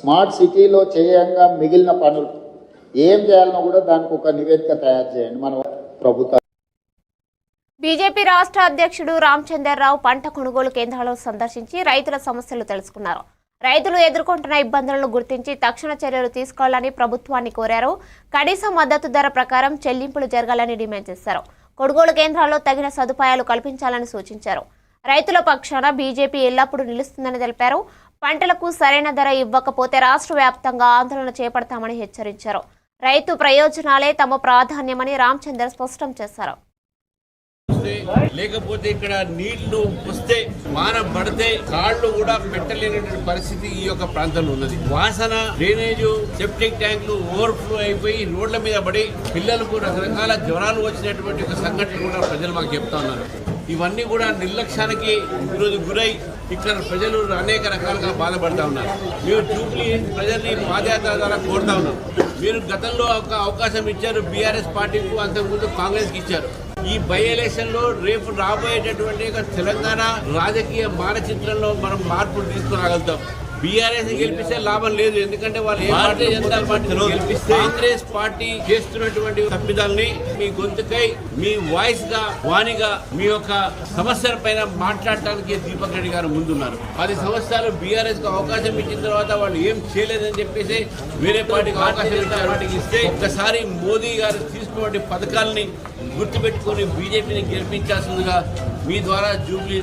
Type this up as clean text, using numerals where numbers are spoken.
Smart సిటీలో చేయంగా మిగిలిన పనులు ఏం చేయాలనో కూడా దానికి ఒక నివేదిక తయారు చేయండి మన ప్రభుత్వం. బీజేపీ రాష్ట్ర అధ్యక్షుడు రామచంద్రరావు పంట కొనుగోలు కేంద్రాలను సందర్శించి రైతుల సమస్యలు తెలుసుకున్నారు. రైతులు ఎదుర్కొంటున్న ఇబ్బందులను గుర్తించి తక్షణ చర్యలు తీసుకోవాలని ప్రభుత్వాన్ని కోరారు. కనీస మద్దతు ధర ప్రకారం చెల్లింపులు జరగాలని డిమాండ్ చేశారు. కొనుగోలు కేంద్రాల్లో తగిన సదుపాయాలు కల్పించాలని సూచించారు. రైతుల పక్షాన బీజేపీ ఎల్లప్పుడూ నిలుస్తుందని తెలిపారు. పంటలకు సరైన ధర ఇవ్వకపోతే రాష్ట్ర వ్యాప్తంగా ఆందోళన చేపడతామని హెచ్చరించారు. రైతు ప్రయోజనాలే తమ ప్రాధాన్యమని రామచంద్ర స్పష్టం చేశారు. లేకపోతే ఇక్కడ నీళ్లు వస్తే వాన పడితే కాళ్లు కూడా పెట్టలేనటువంటి పరిస్థితి ఈ యొక్క ప్రాంతంలో ఉన్నది. వాసన, డ్రైనేజ్, సెప్టిక్ ట్యాంకులు ఓవర్ఫ్లో అయిపోయి రోడ్ల మీద పడి పిల్లలకు రకరకాల జ్వరాలు వచ్చినటువంటి ఒక సంఘటన కూడా ప్రజలు మాకు చెప్తా ఉన్నారు. ఇవన్నీ కూడా నిర్లక్ష్యానికి ఈరోజు గురై ఇక్కడ ప్రజలు అనేక రకాలుగా బాధపడతా ఉన్నారు. మేము జూబ్లీ ప్రజల్ని పాదయాత్ర ద్వారా కోరుతా ఉన్నాం. మీరు గతంలో ఒక అవకాశం ఇచ్చారు బీఆర్ఎస్ పార్టీకి, అంతకుముందు కాంగ్రెస్కి ఇచ్చారు. ఈ బై ఎలక్షన్ లో రేపు రాబోయేటటువంటి తెలంగాణ రాజకీయ మానచిత్రంలో మనం మార్పులు తీసుకురాగలుగుతాం. బీఆర్ఎస్ గెలిపిస్తే లాభం లేదు, ఎందుకంటే వాళ్ళు భారతీయ జనతా పార్టీ గెలిపిస్తే కాంగ్రెస్ పార్టీ చేస్తున్నటువంటి తప్పిదాలని మీ గొంతుకై, మీ వాయిస్ గా, వాణిగా మీ యొక్క సమస్యల పైన మాట్లాడటానికి దీపక్ రెడ్డి గారు ముందున్నారు. 10 సంవత్సరాలు బీఆర్ఎస్ కు అవకాశం ఇచ్చిన తర్వాత వాళ్ళు ఏం చేయలేదని చెప్పేసి వేరే పార్టీకి అవకాశం ఇస్తే ఒక్కసారి మోదీ గారు తీసుకున్న పథకాలని గుర్తుపెట్టుకుని బీజేపీని గెలిపించాల్సిందిగా మీ ద్వారా జూబ్లీ